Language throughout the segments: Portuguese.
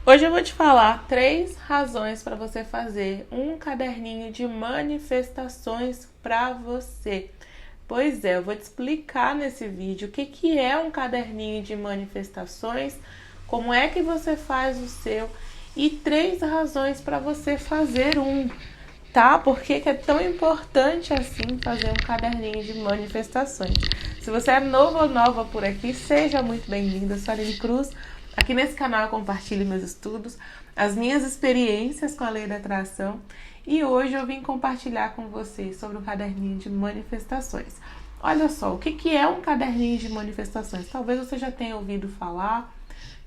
Hoje eu vou te falar 3 razões para você fazer um caderninho de manifestações para você. Pois é, eu vou te explicar nesse vídeo o que é um caderninho de manifestações, como é que você faz o seu e 3 razões para você fazer um, tá? Por que é tão importante assim fazer um caderninho de manifestações? Se você é novo ou nova por aqui, seja muito bem-vindo. Eu sou a Aline Cruz. Aqui nesse canal eu compartilho meus estudos, as minhas experiências com a lei da atração e hoje eu vim compartilhar com vocês sobre o caderninho de manifestações. Olha só, o que é um caderninho de manifestações? Talvez você já tenha ouvido falar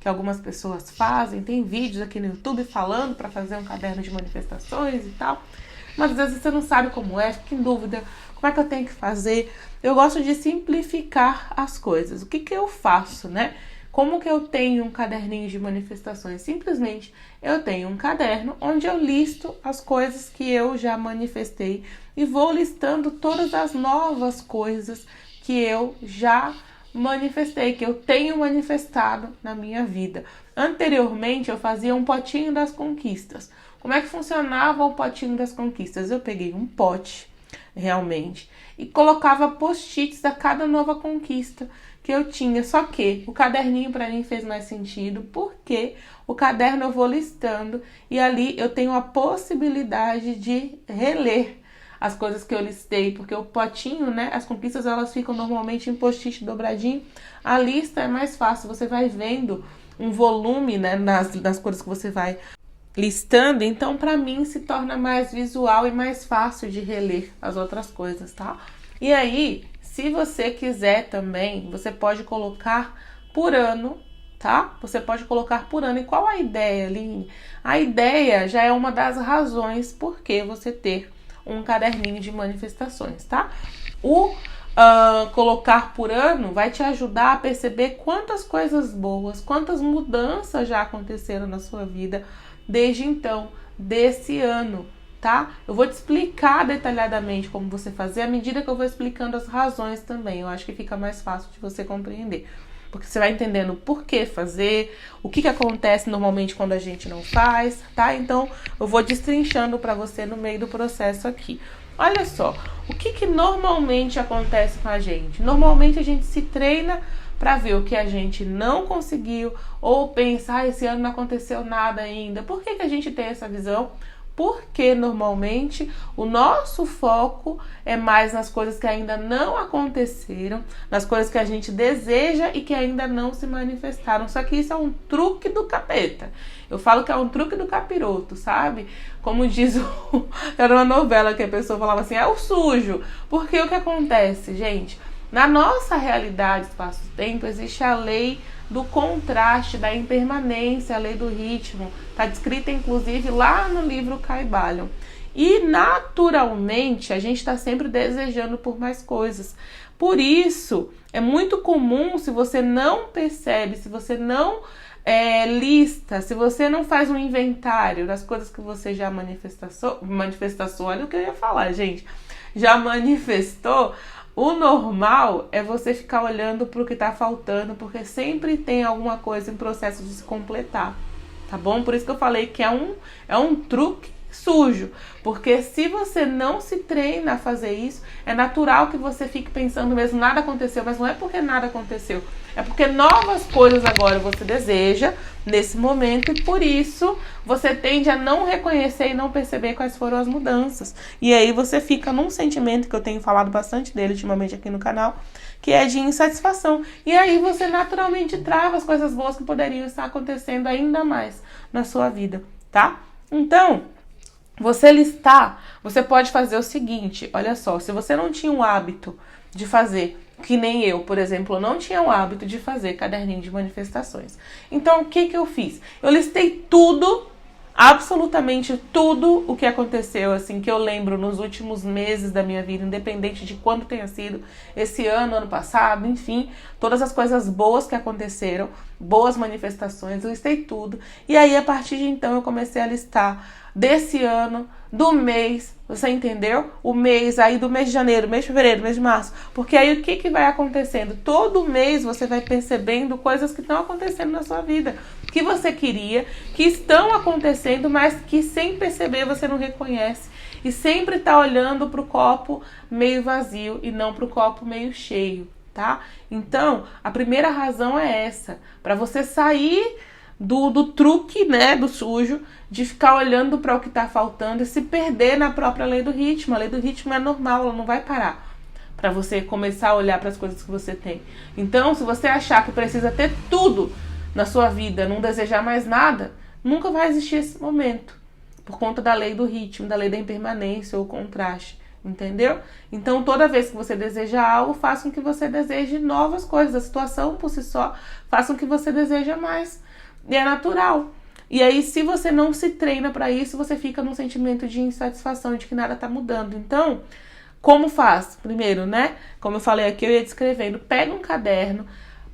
que algumas pessoas fazem, tem vídeos aqui no YouTube falando para fazer um caderno de manifestações e tal, mas às vezes você não sabe como é, fica em dúvida, como é que eu tenho que fazer? Eu gosto de simplificar as coisas. O que eu faço, né? Como que eu tenho um caderninho de manifestações? Simplesmente eu tenho um caderno onde eu listo as coisas que eu já manifestei e vou listando todas as novas coisas que eu já manifestei, que eu tenho manifestado na minha vida. Anteriormente eu fazia um potinho das conquistas. Como é que funcionava o potinho das conquistas? Eu peguei um pote, realmente, e colocava post-its a cada nova conquista que eu tinha, só que o caderninho para mim fez mais sentido, porque o caderno eu vou listando e ali eu tenho a possibilidade de reler as coisas que eu listei, porque o potinho, né, as conquistas elas ficam normalmente em post-it dobradinho, a lista é mais fácil, você vai vendo um volume, né, nas coisas que você vai listando, então para mim se torna mais visual e mais fácil de reler as outras coisas, tá? E aí, se você quiser também, você pode colocar por ano, tá? Você pode colocar por ano. E qual a ideia, Aline? A ideia já é uma das razões por que você ter um caderninho de manifestações, tá? O colocar por ano vai te ajudar a perceber quantas coisas boas, quantas mudanças já aconteceram na sua vida desde então, desse ano, tá? Eu vou te explicar detalhadamente como você fazer à medida que eu vou explicando as razões também. Eu acho que fica mais fácil de você compreender. Porque você vai entendendo o porquê fazer, o que acontece normalmente quando a gente não faz, tá? Então, eu vou destrinchando para você no meio do processo aqui. Olha só, o que normalmente acontece com a gente? Normalmente a gente se treina para ver o que a gente não conseguiu ou pensa, esse ano não aconteceu nada ainda. Por que a gente tem essa visão? Porque normalmente o nosso foco é mais nas coisas que ainda não aconteceram, nas coisas que a gente deseja e que ainda não se manifestaram. Só que isso é um truque do capeta. Eu falo que é um truque do capiroto, sabe? Como diz era uma novela que a pessoa falava assim, é o sujo. Porque o que acontece, gente? Na nossa realidade espaço-tempo existe a lei do contraste, da impermanência, a lei do ritmo. Está descrita inclusive lá no livro Kybalion. E naturalmente a gente está sempre desejando por mais coisas. Por isso é muito comum, se você não percebe, se você não lista, se você não faz um inventário das coisas que você já manifestou, olha o que eu ia falar, gente, já manifestou. O normal é você ficar olhando para o que está faltando, porque sempre tem alguma coisa em processo de se completar, tá bom? Por isso que eu falei que é um truque sujo, porque se você não se treina a fazer isso, é natural que você fique pensando mesmo, nada aconteceu, mas não é porque nada aconteceu, é porque novas coisas agora você deseja nesse momento e por isso você tende a não reconhecer e não perceber quais foram as mudanças. E aí você fica num sentimento que eu tenho falado bastante dele ultimamente aqui no canal, que é de insatisfação. E aí você naturalmente trava as coisas boas que poderiam estar acontecendo ainda mais na sua vida, tá? Então, você listar, você pode fazer o seguinte, olha só, se você não tinha o hábito de fazer, que nem eu, por exemplo, não tinha o hábito de fazer caderninho de manifestações. Então, o que eu fiz? Eu listei tudo, absolutamente tudo o que aconteceu, assim, que eu lembro nos últimos meses da minha vida, independente de quando tenha sido, esse ano, ano passado, enfim, todas as coisas boas que aconteceram, boas manifestações, eu listei tudo. E aí, a partir de então, eu comecei a listar desse ano, do mês, você entendeu? O mês aí do mês de janeiro, mês de fevereiro, mês de março. Porque aí o que vai acontecendo? Todo mês você vai percebendo coisas que estão acontecendo na sua vida, que você queria, que estão acontecendo, mas que sem perceber você não reconhece. E sempre tá olhando pro copo meio vazio e não pro copo meio cheio, tá? Então, a primeira razão é essa, para você sair do truque, né, do sujo, de ficar olhando para o que tá faltando e se perder na própria lei do ritmo. A lei do ritmo é normal, ela não vai parar para você começar a olhar para as coisas que você tem. Então, se você achar que precisa ter tudo na sua vida, não desejar mais nada, nunca vai existir esse momento, por conta da lei do ritmo, da lei da impermanência ou contraste, entendeu? Então, toda vez que você deseja algo, faça com que você deseje novas coisas. A situação por si só faça com que você deseje mais. E é natural. E aí, se você não se treina para isso, você fica num sentimento de insatisfação, de que nada tá mudando. Então, como faz? Primeiro, né? Como eu falei aqui, eu ia descrevendo. Pega um caderno.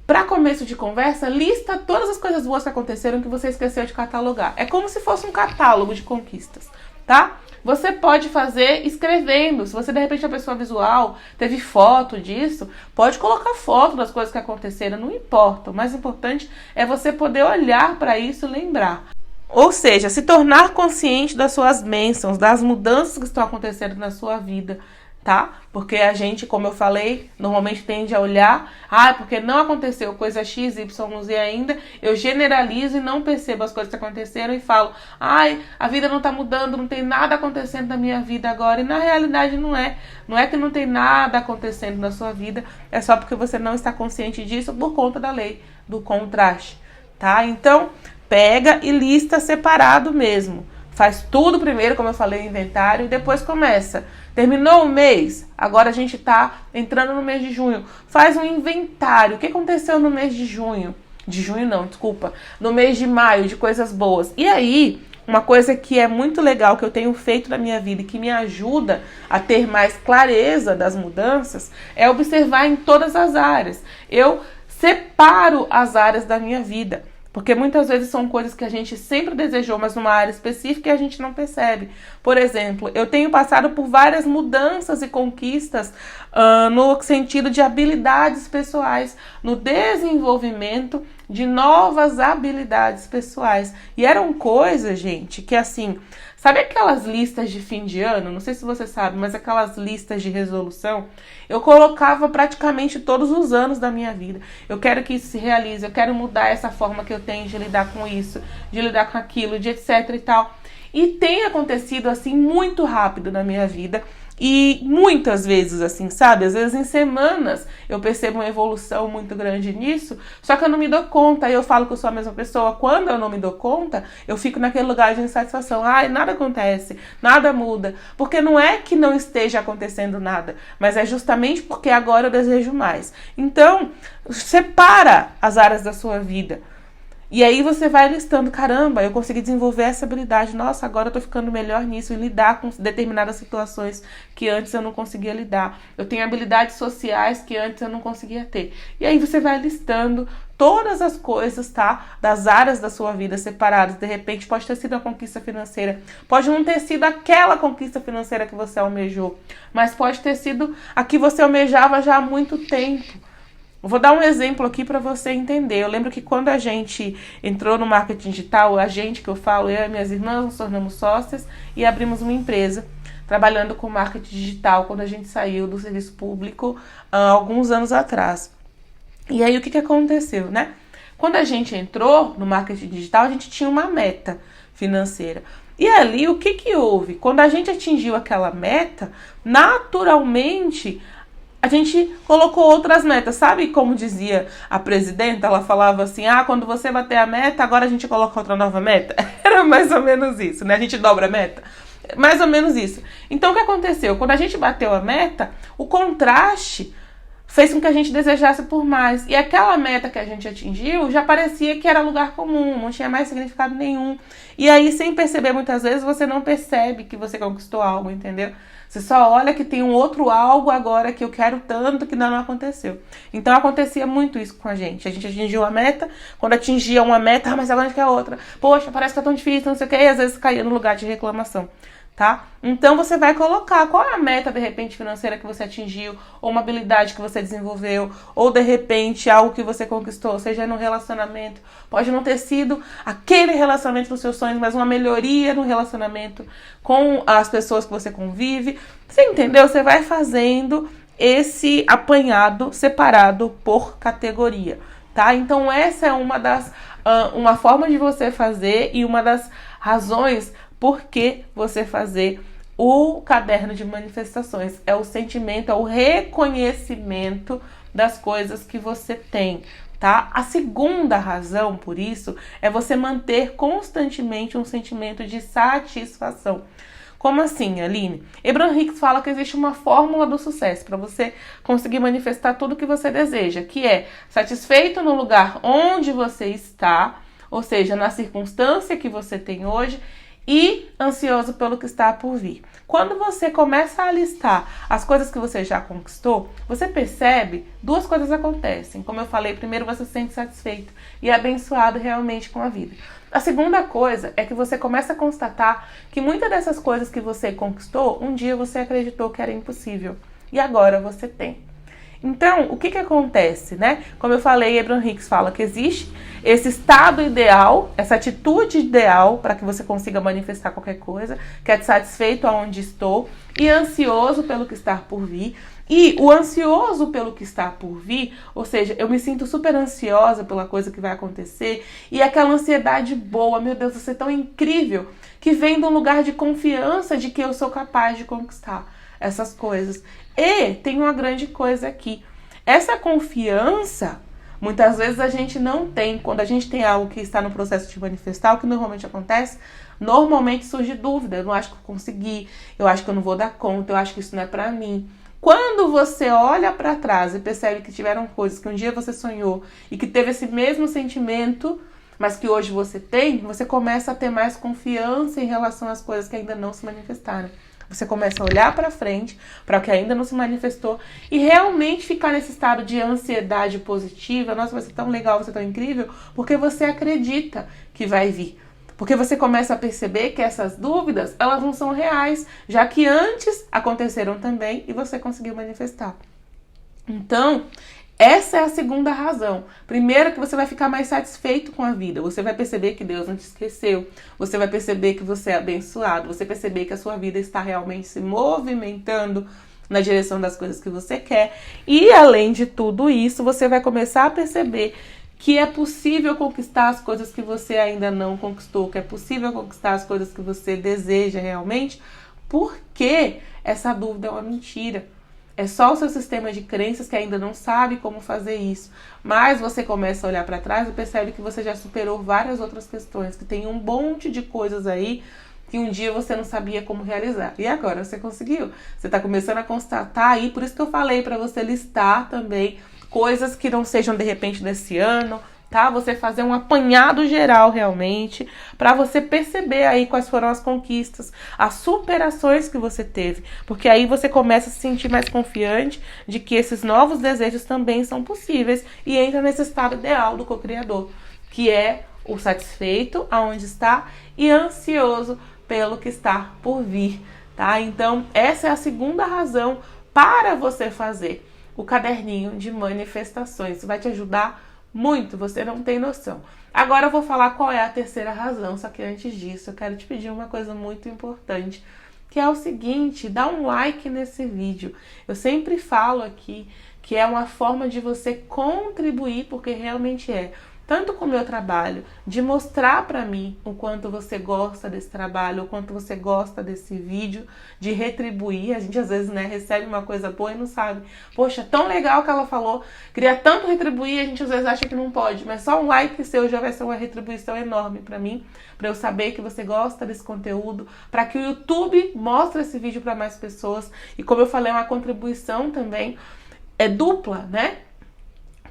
Para começo de conversa, lista todas as coisas boas que aconteceram que você esqueceu de catalogar. É como se fosse um catálogo de conquistas, tá? Você pode fazer escrevendo. Se você, de repente, é uma pessoa visual, teve foto disso, pode colocar foto das coisas que aconteceram, não importa. O mais importante é você poder olhar para isso e lembrar. Ou seja, se tornar consciente das suas bênçãos, das mudanças que estão acontecendo na sua vida, tá? Porque a gente, como eu falei, normalmente tende a olhar, porque não aconteceu coisa X, Y, Z ainda, eu generalizo e não percebo as coisas que aconteceram e falo, a vida não tá mudando, não tem nada acontecendo na minha vida agora, e na realidade não é que não tem nada acontecendo na sua vida, é só porque você não está consciente disso por conta da lei do contraste, tá? Então, pega e lista separado mesmo. Faz tudo primeiro, como eu falei, inventário, e depois começa. Terminou o mês, agora a gente tá entrando no mês de junho. Faz um inventário. O que aconteceu no mês de junho? De junho não, desculpa. No mês de maio, de coisas boas. E aí, uma coisa que é muito legal, que eu tenho feito na minha vida e que me ajuda a ter mais clareza das mudanças, é observar em todas as áreas. Eu separo as áreas da minha vida. Porque muitas vezes são coisas que a gente sempre desejou, mas numa área específica e a gente não percebe. Por exemplo, eu tenho passado por várias mudanças e conquistas no sentido de habilidades pessoais, no desenvolvimento de novas habilidades pessoais. E eram coisas, gente, que assim, sabe aquelas listas de fim de ano? Não sei se você sabe, mas aquelas listas de resolução, eu colocava praticamente todos os anos da minha vida. Eu quero que isso se realize, eu quero mudar essa forma que eu tenho de lidar com isso, de lidar com aquilo, de etc e tal. E tem acontecido assim muito rápido na minha vida. E muitas vezes, assim, sabe? Às vezes em semanas eu percebo uma evolução muito grande nisso, só que eu não me dou conta. Aí eu falo que eu sou a mesma pessoa. Quando eu não me dou conta, eu fico naquele lugar de insatisfação. Nada acontece, nada muda. Porque não é que não esteja acontecendo nada, mas é justamente porque agora eu desejo mais. Então, separa as áreas da sua vida. E aí você vai listando, caramba, eu consegui desenvolver essa habilidade, nossa, agora eu tô ficando melhor nisso, e lidar com determinadas situações que antes eu não conseguia lidar. Eu tenho habilidades sociais que antes eu não conseguia ter. E aí você vai listando todas as coisas, tá? Das áreas da sua vida separadas. De repente pode ter sido a conquista financeira, pode não ter sido aquela conquista financeira que você almejou, mas pode ter sido a que você almejava já há muito tempo. Eu vou dar um exemplo aqui para você entender. Eu lembro que quando a gente entrou no marketing digital, a gente que eu falo, eu e minhas irmãs nos tornamos sócias e abrimos uma empresa trabalhando com marketing digital quando a gente saiu do serviço público há alguns anos atrás. E aí o que aconteceu, né? Quando a gente entrou no marketing digital, a gente tinha uma meta financeira. E ali o que houve? Quando a gente atingiu aquela meta, naturalmente a gente colocou outras metas, sabe como dizia a presidenta? Ela falava assim, quando você bater a meta, agora a gente coloca outra nova meta. Era mais ou menos isso, né? A gente dobra a meta. Mais ou menos isso. Então o que aconteceu? Quando a gente bateu a meta, o contraste fez com que a gente desejasse por mais. E aquela meta que a gente atingiu já parecia que era lugar comum, não tinha mais significado nenhum. E aí, sem perceber, muitas vezes, você não percebe que você conquistou algo, entendeu? Você só olha que tem um outro algo agora que eu quero tanto que não aconteceu. Então acontecia muito isso com a gente. A gente atingiu a meta, quando atingia uma meta, mas agora a gente quer outra. Poxa, parece que tá tão difícil, não sei o que, e às vezes caía no lugar de reclamação. tá? Então você vai colocar qual é a meta de repente financeira que você atingiu, ou uma habilidade que você desenvolveu, ou de repente algo que você conquistou, seja no relacionamento. Pode não ter sido aquele relacionamento dos seus sonhos, mas uma melhoria no relacionamento com as pessoas que você convive. Você entendeu? Você vai fazendo esse apanhado separado por categoria, tá? Então essa é uma forma de você fazer e uma das razões por que você fazer o caderno de manifestações. É o sentimento, é o reconhecimento das coisas que você tem, tá? A segunda razão por isso é você manter constantemente um sentimento de satisfação. Como assim, Aline? Abraham Hicks fala que existe uma fórmula do sucesso para você conseguir manifestar tudo que você deseja, que é satisfeito no lugar onde você está, ou seja, na circunstância que você tem hoje, e ansioso pelo que está por vir. Quando você começa a listar as coisas que você já conquistou, você percebe duas coisas acontecem. Como eu falei, primeiro você se sente satisfeito e abençoado realmente com a vida. A segunda coisa é que você começa a constatar que muitas dessas coisas que você conquistou, um dia você acreditou que era impossível e agora você tem. Então, o que acontece, né? Como eu falei, Abraham Hicks fala que existe esse estado ideal, essa atitude ideal para que você consiga manifestar qualquer coisa, que é satisfeito aonde estou e ansioso pelo que está por vir. E o ansioso pelo que está por vir, ou seja, eu me sinto super ansiosa pela coisa que vai acontecer e aquela ansiedade boa, meu Deus, você é tão incrível, que vem de um lugar de confiança de que eu sou capaz de conquistar essas coisas. E tem uma grande coisa aqui. Essa confiança, muitas vezes a gente não tem. Quando a gente tem algo que está no processo de manifestar, o que normalmente acontece, normalmente surge dúvida. Eu não acho que eu consegui, eu acho que eu não vou dar conta, eu acho que isso não é pra mim. Quando você olha para trás e percebe que tiveram coisas que um dia você sonhou e que teve esse mesmo sentimento, mas que hoje você tem, você começa a ter mais confiança em relação às coisas que ainda não se manifestaram. Você começa a olhar para frente, para o que ainda não se manifestou e realmente ficar nesse estado de ansiedade positiva. Nossa, vai ser tão legal, vai ser tão incrível, porque você acredita que vai vir. Porque você começa a perceber que essas dúvidas, elas não são reais, já que antes aconteceram também e você conseguiu manifestar. Então, essa é a segunda razão. Primeiro, que você vai ficar mais satisfeito com a vida. Você vai perceber que Deus não te esqueceu. Você vai perceber que você é abençoado. Você vai perceber que a sua vida está realmente se movimentando na direção das coisas que você quer. E, além de tudo isso, você vai começar a perceber que é possível conquistar as coisas que você ainda não conquistou. Que é possível conquistar as coisas que você deseja realmente. Porque essa dúvida é uma mentira. É só o seu sistema de crenças que ainda não sabe como fazer isso. Mas você começa a olhar para trás e percebe que você já superou várias outras questões, que tem um monte de coisas aí que um dia você não sabia como realizar. E agora você conseguiu. Você está começando a constatar aí, por isso que eu falei para você listar também coisas que não sejam de repente desse ano, tá? Você fazer um apanhado geral realmente, para você perceber aí quais foram as conquistas, as superações que você teve, porque aí você começa a se sentir mais confiante de que esses novos desejos também são possíveis e entra nesse estado ideal do co-criador, que é o satisfeito aonde está e ansioso pelo que está por vir, tá? Então, essa é a segunda razão para você fazer o caderninho de manifestações. Isso vai te ajudar muito, você não tem noção. Agora eu vou falar qual é a terceira razão, só que antes disso eu quero te pedir uma coisa muito importante, que é o seguinte: dá um like nesse vídeo. Eu sempre falo aqui que é uma forma de você contribuir, porque realmente é, tanto com o meu trabalho, de mostrar para mim o quanto você gosta desse trabalho, o quanto você gosta desse vídeo, de retribuir. A gente às vezes, né, recebe uma coisa boa e não sabe. Poxa, tão legal que ela falou, queria tanto retribuir, a gente às vezes acha que não pode, mas só um like seu já vai ser uma retribuição enorme para mim, para eu saber que você gosta desse conteúdo, para que o YouTube mostre esse vídeo para mais pessoas. E como eu falei, é uma contribuição também, é dupla, né?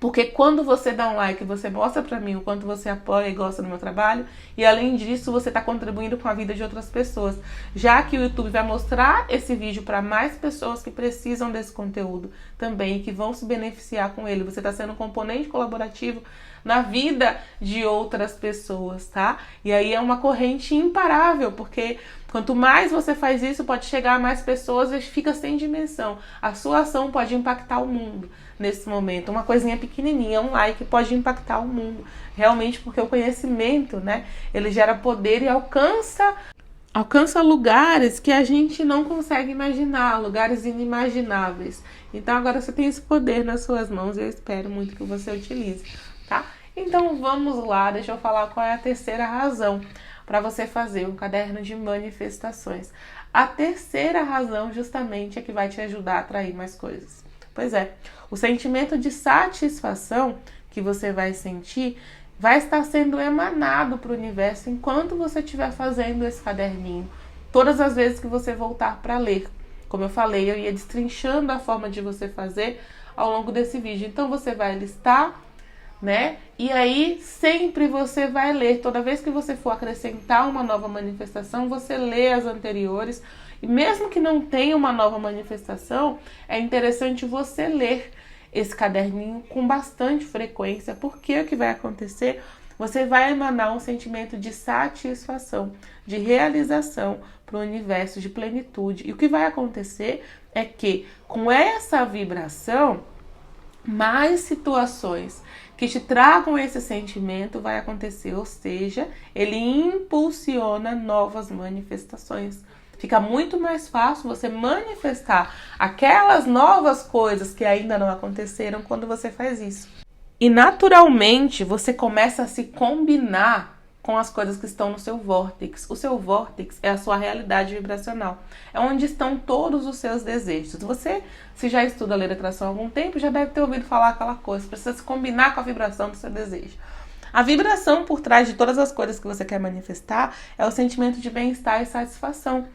Porque quando você dá um like, você mostra pra mim o quanto você apoia e gosta do meu trabalho. E além disso, você está contribuindo com a vida de outras pessoas. Já que o YouTube vai mostrar esse vídeo para mais pessoas que precisam desse conteúdo também, que vão se beneficiar com ele. Você está sendo um componente colaborativo na vida de outras pessoas, tá? E aí é uma corrente imparável, porque quanto mais você faz isso, pode chegar a mais pessoas e fica sem dimensão. A sua ação pode impactar o mundo nesse momento. Uma coisinha pequenininha, um like pode impactar o mundo. Realmente, porque o conhecimento, né, ele gera poder e alcança lugares que a gente não consegue imaginar, lugares inimagináveis. Então agora você tem esse poder nas suas mãos e eu espero muito que você utilize, tá? Então vamos lá, deixa eu falar qual é a terceira razão para você fazer um caderno de manifestações. A terceira razão justamente é que vai te ajudar a atrair mais coisas. Pois é, o sentimento de satisfação que você vai sentir vai estar sendo emanado para o universo enquanto você estiver fazendo esse caderninho. Todas as vezes que você voltar para ler. Como eu falei, eu ia destrinchando a forma de você fazer ao longo desse vídeo. Então você vai listar, né? E aí sempre você vai ler. Toda vez que você for acrescentar uma nova manifestação, você lê as anteriores. E mesmo que não tenha uma nova manifestação, é interessante você ler esse caderninho com bastante frequência, porque o que vai acontecer? Você vai emanar um sentimento de satisfação, de realização para o universo, de plenitude. E o que vai acontecer é que, com essa vibração, mais situações que te tragam esse sentimento vai acontecer, ou seja, ele impulsiona novas manifestações. Fica muito mais fácil você manifestar aquelas novas coisas que ainda não aconteceram quando você faz isso. E naturalmente você começa a se combinar com as coisas que estão no seu vórtex. O seu vórtex é a sua realidade vibracional. É onde estão todos os seus desejos. Você, se já estuda a lei da atração há algum tempo, já deve ter ouvido falar aquela coisa. Precisa se combinar com a vibração do seu desejo. A vibração por trás de todas as coisas que você quer manifestar é o sentimento de bem-estar e satisfação.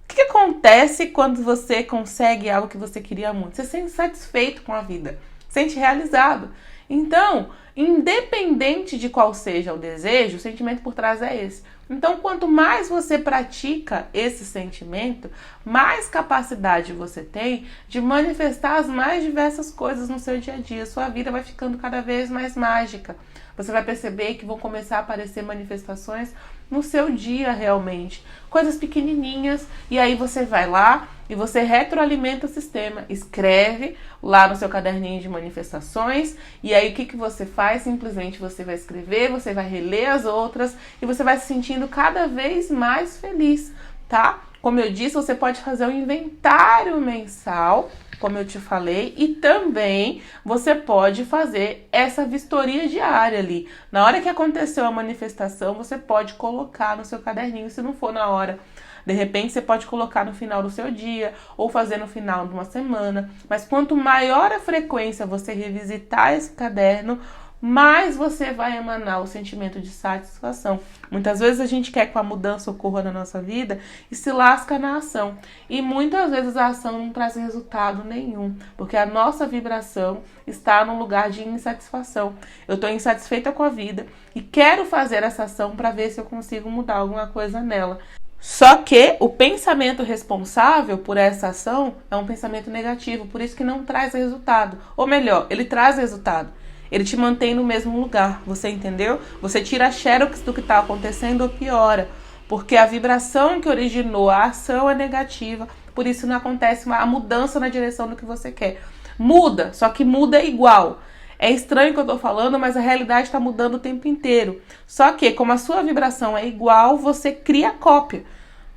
O que acontece quando você consegue algo que você queria muito? Você se sente satisfeito com a vida, se sente realizado. Então, independente de qual seja o desejo, o sentimento por trás é esse. Então, quanto mais você pratica esse sentimento, mais capacidade você tem de manifestar as mais diversas coisas no seu dia a dia. Sua vida vai ficando cada vez mais mágica. Você vai perceber que vão começar a aparecer manifestações no seu dia realmente. Coisas pequenininhas. E aí você vai lá e você retroalimenta o sistema. Escreve lá no seu caderninho de manifestações. E aí o que você faz? Simplesmente você vai escrever, você vai reler as outras e você vai se sentindo cada vez mais feliz, tá? Como eu disse, você pode fazer um inventário mensal, como eu te falei, e também você pode fazer essa vistoria diária ali. Na hora que aconteceu a manifestação, você pode colocar no seu caderninho, se não for na hora. De repente, você pode colocar no final do seu dia ou fazer no final de uma semana. Mas quanto maior a frequência você revisitar esse caderno, mais você vai emanar o sentimento de satisfação. Muitas vezes a gente quer que a mudança ocorra na nossa vida e se lasca na ação. E muitas vezes a ação não traz resultado nenhum, porque a nossa vibração está num lugar de insatisfação. Eu estou insatisfeita com a vida e quero fazer essa ação para ver se eu consigo mudar alguma coisa nela. Só que o pensamento responsável por essa ação é um pensamento negativo, por isso que não traz resultado. Ou melhor, ele traz resultado. Ele te mantém no mesmo lugar, você entendeu? Você tira a xerox do que está acontecendo ou piora. Porque a vibração que originou a ação é negativa, por isso não acontece a mudança na direção do que você quer. Muda, só que muda igual. É estranho o que eu tô falando, mas a realidade está mudando o tempo inteiro. Só que, como a sua vibração é igual, você cria cópia.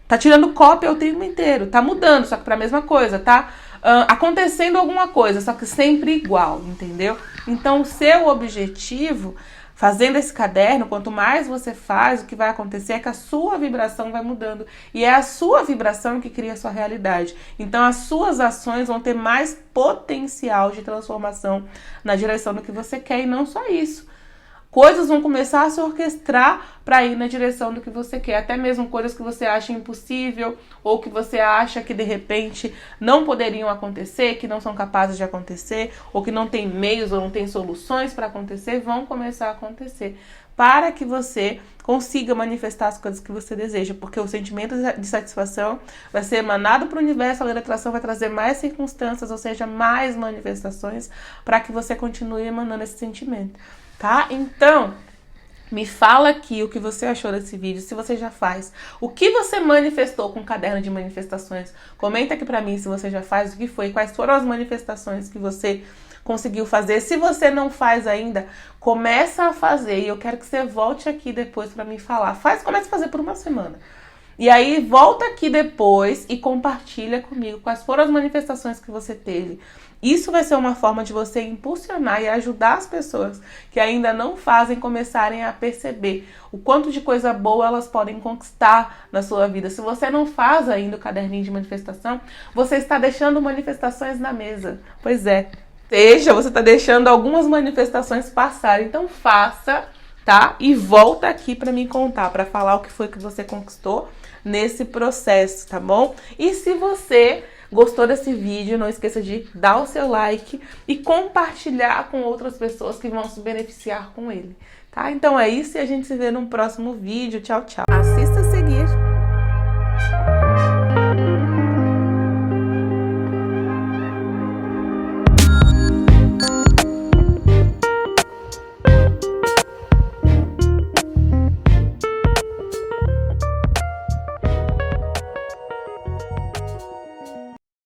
Tá tirando cópia o tempo inteiro. Tá mudando, só que pra mesma coisa, tá? Acontecendo alguma coisa, só que sempre igual, entendeu? Então, o seu objetivo, fazendo esse caderno, quanto mais você faz, o que vai acontecer é que a sua vibração vai mudando. E é a sua vibração que cria a sua realidade. Então, as suas ações vão ter mais potencial de transformação na direção do que você quer e não só isso. Coisas vão começar a se orquestrar para ir na direção do que você quer. Até mesmo coisas que você acha impossível ou que você acha que de repente não poderiam acontecer, que não são capazes de acontecer, ou que não tem meios ou não tem soluções para acontecer, vão começar a acontecer. Para que você consiga manifestar as coisas que você deseja. Porque o sentimento de satisfação vai ser emanado para o universo, a lei da atração vai trazer mais circunstâncias, ou seja, mais manifestações, para que você continue emanando esse sentimento. tá? Então, me fala aqui o que você achou desse vídeo, se você já faz. O que você manifestou com o caderno de manifestações? Comenta aqui pra mim se você já faz, o que foi, quais foram as manifestações que você conseguiu fazer. Se você não faz ainda, começa a fazer. E eu quero que você volte aqui depois pra me falar. Começa a fazer por uma semana. E aí, volta aqui depois e compartilha comigo quais foram as manifestações que você teve. Isso vai ser uma forma de você impulsionar e ajudar as pessoas que ainda não fazem começarem a perceber o quanto de coisa boa elas podem conquistar na sua vida. Se você não faz ainda o caderninho de manifestação, você está deixando manifestações na mesa. Pois é. Você está deixando algumas manifestações passarem. Então faça, tá? E volta aqui para me contar, para falar o que foi que você conquistou nesse processo, tá bom? E se você gostou desse vídeo, não esqueça de dar o seu like e compartilhar com outras pessoas que vão se beneficiar com ele, tá? Então é isso e a gente se vê num próximo vídeo. Tchau, tchau. Assista esse